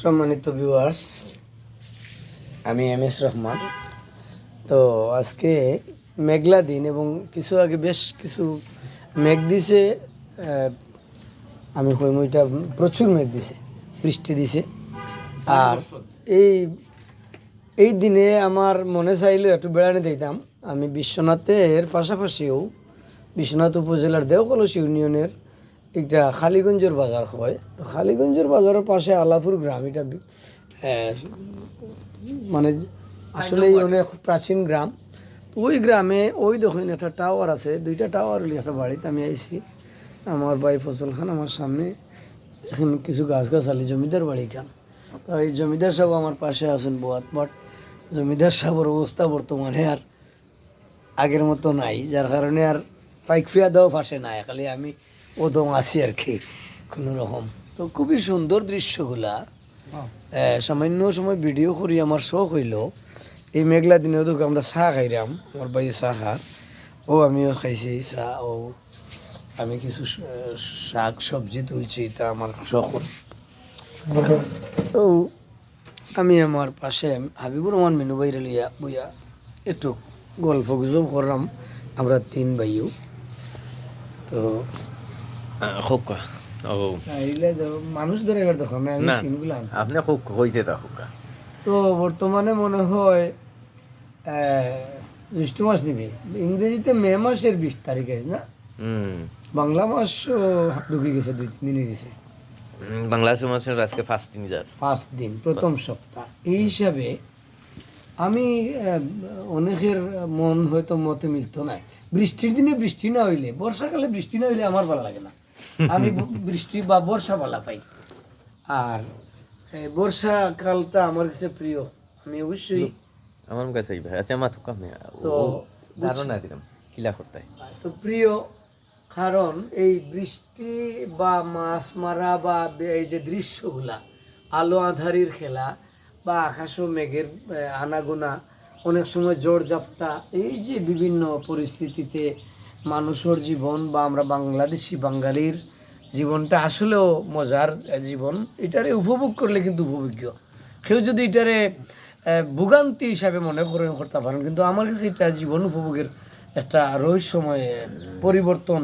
সম্মানিত ভিউয়ার্স, আমি এম.এস. রহমান। তো আজকে মেঘলা দিন এবং কিছু আগে বেশ কিছু মেঘ দিছে। আমি কইম এটা প্রচুর মেঘ দিছে, বৃষ্টি দিছে। আর এই এই দিনে আমার মনে চাইলে একটু বেড়াতে দিতাম। আমি বিশ্বনাথের পাশাপাশিও বিশ্বনাথ উপজেলার দেওকলস ইউনিয়নের একটা খালিগঞ্জের বাজার হয়। তো খালিগঞ্জের বাজারের পাশে আলাপুর গ্রাম, এটা মানে আসলেই অনেক প্রাচীন গ্রাম। তো ওই গ্রামে ওই দেখুন একটা টাওয়ার আছে, দুইটা টাওয়ার হলে একটা বাড়িতে আমি আইছি। আমার ভাই ফজল খান আমার সামনে, এখন কিছু গাছগাছালি জমিদার বাড়ি খান। তো এই জমিদার সাহেব আমার পাশে আছেন বোয়াত, বাট জমিদার সাহেবের অবস্থা বর্তমানে আর আগের মতো নাই, যার কারণে আর পাইকফিয়া দাও পাশে নাই, খালি আমি ওদম আছি আর কি কোনো রকম। তো খুবই সুন্দর দৃশ্যগুলা। সামান্য সময় ভিডিও করি, আমার শখ হইল এই মেঘলা দিনেও তো আমরা চা খাইলাম, আমার বাইরে চা খা, ও আমিও খাইছি চা, ও আমি কিছু শাক সবজি তুলছি, তা আমার শখ। তো আমি আমার পাশে হাবিবুর রহমান মিনু বাইরে লিয়া বইয়া একটু গল্প গুজব করলাম, আমরা তিন ভাইও। তো খুব ও মানুষ ধরে এবার দেখো আমি না সিনগুলো আপনি খুব হইতে তা হুকা। তো বর্তমানে মনে হয় জ্যৈষ্ঠ মাস নিবি, ইংরেজিতে মে মাসের 20 তারিখ আছে না, বাংলা মাস ঢুকে গেছে, 2-3 দিন হয়ে গেছে। বাংলাদেশের মাসের আজকে ফার্স্ট দিন যার 5 দিন, প্রথম সপ্তাহ। এই হিসাবে আমি অনেকের মন হয়তো মতে মিলত না, বৃষ্টির দিনে বৃষ্টি না হইলে, বর্ষাকালে বৃষ্টি না হইলে আমার ভালো লাগে না। আমি বৃষ্টি বা বর্ষা ভালো পাই। আর বর্ষাকালটা আমার কাছে প্রিয়। আমি অবশ্যই আমার কাছে ভাই আচ্ছা আমার তো কামে তো ধারণা দিলাম কিলা করতে তো প্রিয়, কারণ এই বৃষ্টি বা মাছ মারা বা এই যে দৃশ্যগুলা, আলো আঁধারির খেলা বা আকাশ ও মেঘের আনাগোনা, অনেক সময় ঝড় ঝাপটা, এই যে বিভিন্ন পরিস্থিতিতে মানুষের জীবন বা আমরা বাংলাদেশি বাঙালির জীবনটা আসলেও মজার জীবন। এটারে উপভোগ করলে কিন্তু উপভোগ্য। কেউ যদি এটারে ভোগান্তি হিসাবে মনে করতে পারেন, কিন্তু আমার কাছে এটা জীবন উপভোগের একটা রহস্যময় পরিবর্তন।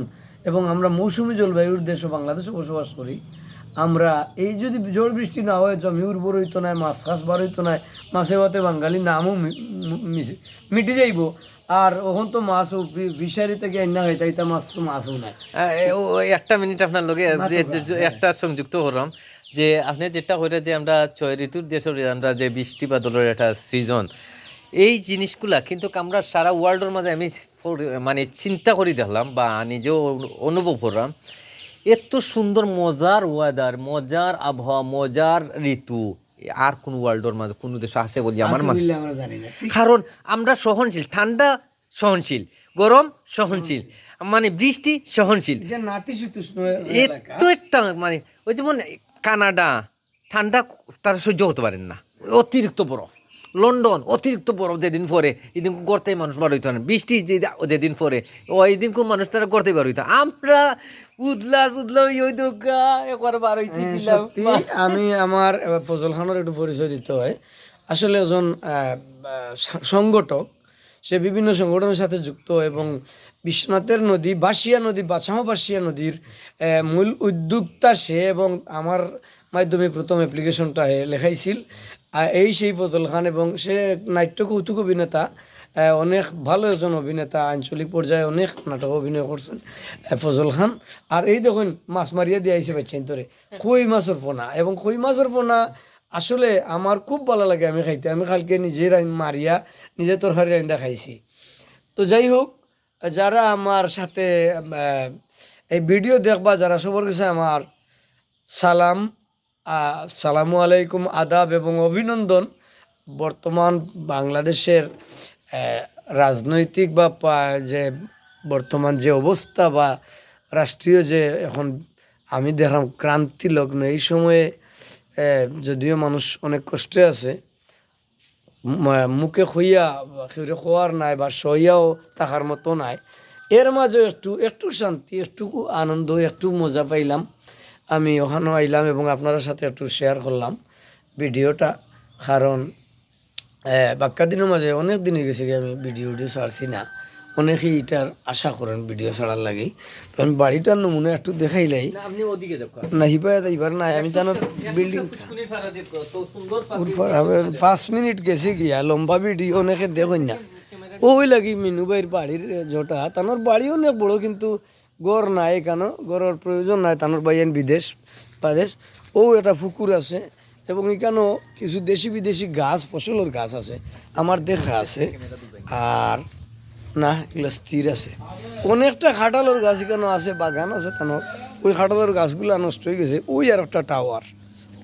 এবং আমরা মৌসুমি জলবায়ুর দেশ বাংলাদেশে বসবাস করি। আমরা এই যদি ঝড় বৃষ্টি না হয়, জমি উর্বর হইতো না, মাছ চাষ বার হইতো না, মাছে ভাতে বাঙালি নামও মিটে যাইব। আর ওখান তো মাছ ফিশারি থেকে আইনা হয়, তাই মাছ তো মাছও নাই। একটা মিনিট আপনার লগে একটা সংযুক্ত করলাম যে আপনি যেটা কইরা যে আমরা 6 ঋতুর দেশের আমরা যে বৃষ্টি বাদলের একটা সিজন, এই জিনিসগুলা কিন্তু আমরা সারা ওয়ার্ল্ডের মাঝে আমি মানে চিন্তা করে দেখলাম বা নিজেও অনুভব করলাম, এত সুন্দর মজার ওয়েদার, মজার আবহাওয়া, মজার ঋতু আর কোন ওয়ার্ল্ডের মাঝে কোন দেশে আছে বলি আমার কারণ আমরা সহনশীল, ঠান্ডা সহনশীল, গরম সহনশীল, মানে বৃষ্টি সহনশীল, এত একটা মানে ওই যেমন কানাডা ঠান্ডা তারা সহ্য করতে পারেন না, অতিরিক্ত বরফ। লন্ডন অতিরিক্ত বরফ, যেদিন পরে এদিন করতে মানুষ বার হইতো না, বৃষ্টি যেদিন পরে ওই দিন কোন মানুষ তারা করতে বার হইতো, আমরা আমি আমার ফজল খানের একটু পরিচয় দিতে হয়। আসলে একজন সংগঠক, সে বিভিন্ন সংগঠনের সাথে যুক্ত এবং বিশ্বনাথের নদী, বাসিয়া নদী, বাছামা বাসিয়া নদীর মূল উদ্যোক্তা সে, এবং আমার মাধ্যমে প্রথম অ্যাপ্লিকেশনটা লেখাইছিল এই সেই ফজল খান। এবং সে নাট্য কৌতুক অভিনেতা, অনেক ভালো একজন অভিনেতা, আঞ্চলিক পর্যায়ে অনেক নাটক অভিনয় করছেন ফজল খান। আর এই দেখুন মাছ মারিয়া দিয়ে আইসে বাচ্চাইন তোরে কই মাছের পোনা, এবং কই মাছের পোনা আসলে আমার খুব ভালো লাগে আমি খাইতে। আমি কালকে নিজেই মারিয়া নিজে তরকারি রান্দা খাইছি। তো যাই হোক, যারা আমার সাথে এই ভিডিও দেখবা, যারা সবার কাছে আমার সালাম, সালামু আলাইকুম, আদাব এবং অভিনন্দন। বর্তমান বাংলাদেশের রাজনৈতিক বা যে বর্তমান যে অবস্থা বা রাষ্ট্রীয় যে এখন আমি দেখলাম ক্রান্তি লগ্ন, এই সময়ে যদিও মানুষ অনেক কষ্টে আছে, মুখে খইয়া কেউ খোয়ার নাই বা সইয়াও থাকার মতো নাই, এর মাঝে একটু শান্তি, একটু আনন্দ, একটু মজা পাইলাম। আমি ওখানে আইলাম এবং আপনার সাথে একটু শেয়ার করলাম ভিডিওটা, কারণ বাক্কা দিনের মাঝে অনেক দিন হয়ে গেছে কি আমি ভিডিও ছাড়ছি না। অনেকেই এটার আশা করেন ভিডিও ছাড়ার লাগেই। তো আমি বাড়িটার নমুনা একটু দেখাইলাই আপনি ওদিকে যাও না, হিপায় এইবার নাই, আমি তার বিল্ডিং 5 মিনিট গেছি গিয়া লম্বা ভিডিও অনেকে দেখুন না। ওই লাগি মিনু ভাইয়ের বাড়ির জোটা, তানোর বাড়ি অনেক বড় কিন্তু গড় নাই, কেন গড়ের প্রয়োজন নাই, তানোর বাইন বিদেশ বাদেশ। ও একটা পুকুর আছে এবং এখানেও কিছু দেশি বিদেশি গাছ ফসলের গাছ আছে আমার দেখা আছে। আর না, এগুলো স্থির আছে। অনেকটা খাটালোর গাছ এখানে আছে, বাগান আছে তানোর। ওই খাটালোর গাছগুলো নষ্ট হয়ে গেছে। ওই আর একটা টাওয়ার,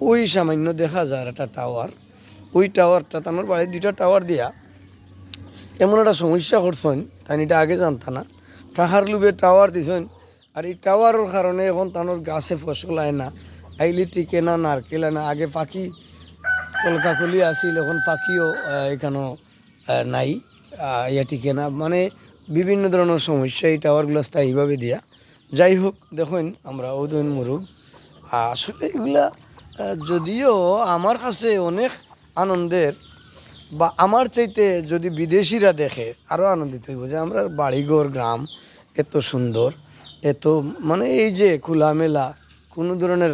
ওই সামান্য দেখা যায় একটা টাওয়ার। ওই টাওয়ারটা তানোর বাড়ি 2টা টাওয়ার দিয়া এমন একটা সমস্যা করছেন, তাই এটা আগে জানতাম না। টাকার লুবে টাওয়ার দিছেন, আর এই টাওয়ারের কারণে এখন তানোর গাছে ফসল আয় না, আইলি টিকে না, নারকেল আয় না। আগে পাখি কলকাকলি আসিল, এখন পাখিও এখানেও নাই, ইয়া টিকে না, মানে বিভিন্ন ধরনের সমস্যা এই টাওয়ারগুলো স্থায়ীভাবে দিয়া। যাই হোক, দেখুন আমরা ওদিন মুরুগ আসলে এগুলা যদিও আমার কাছে অনেক আনন্দের, বা আমার চাইতে যদি বিদেশিরা দেখে আরও আনন্দিত হইব যে আমরা বাড়িঘর গ্রাম এত সুন্দর, এত মানে এই যে খোলামেলা, কোনো ধরনের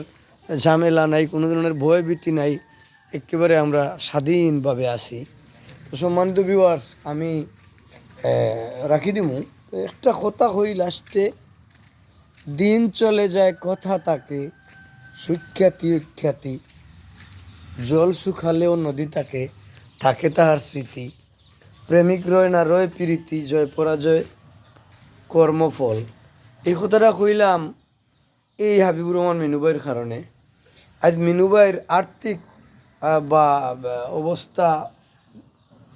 ঝামেলা নাই, কোনো ধরনের ভয়ভীতি নাই, একেবারে আমরা স্বাধীনভাবে আছি। তো সম্মানিত ভিউয়ার্স, আমি রাখি দিমু একটা কথা কই লাস্টে, দিন চলে যায় কথা তাকে, সুখ্যাতি উখ্যাতি, জল শুকালেও নদী তাকে, থাকে তাহার স্মৃতি, প্রেমিক রয় না রয় প্রীতি, জয় পরাজয় কর্মফল। এই কথাটা কইলাম এই হাবিবুর রহমান মিনুভাইয়ের কারণে। আজ মিনুভাইয়ের আর্থিক বা অবস্থা,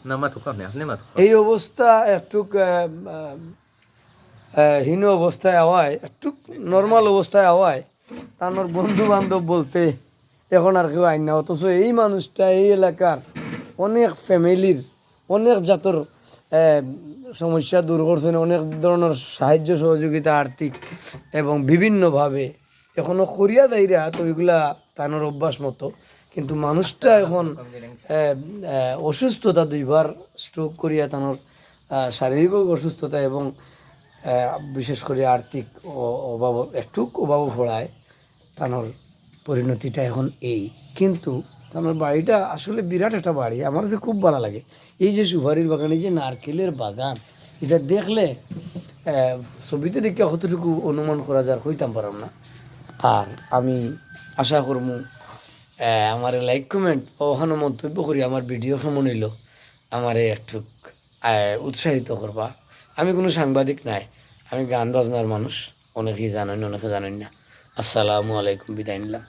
না মাথুক আপনি মাথুক এই অবস্থা একটু হীন অবস্থায় আওয়ায়, একটু নর্মাল অবস্থায় আওয়ায় তার বন্ধু বান্ধব বলতে এখন আর কেউ আইন না। অথচ এই মানুষটা এই এলাকার অনেক ফ্যামিলির অনেক জাতর সমস্যা দূর করছেন, অনেক ধরনের সাহায্য সহযোগিতা আর্থিক এবং বিভিন্নভাবে এখনও করিয়া দেয়রা। তো ওইগুলা তানোর অভ্যাস মতো, কিন্তু মানুষটা এখন অসুস্থতা 2বার স্ট্রোক করিয়া তানোর শারীরিক অসুস্থতা এবং বিশেষ করে আর্থিক অভাব, একটু অভাব পড়ায় তানোর পরিণতিটা এখন এই। কিন্তু আমার বাড়িটা আসলে বিরাট একটা বাড়ি, আমার কাছে খুব ভালো লাগে। এই যে সুপারির বাগান, এই যে নারকেলের বাগান, এটা দেখলে ছবিতে দেখে কতটুকু অনুমান করা যায় হইতাম পারলাম না। আর আমি আশা করবো আমার লাইক কমেন্ট ওখানে মন্তব্য করি আমার ভিডিও কেমন হইল আমার একটু উৎসাহিত করবা। আমি কোনো সাংবাদিক নাই, আমি গান বাজনার মানুষ, অনেকেই জানেন অনেকে জানেন না। আসসালামু আলাইকুম, বিদায় নিলাম।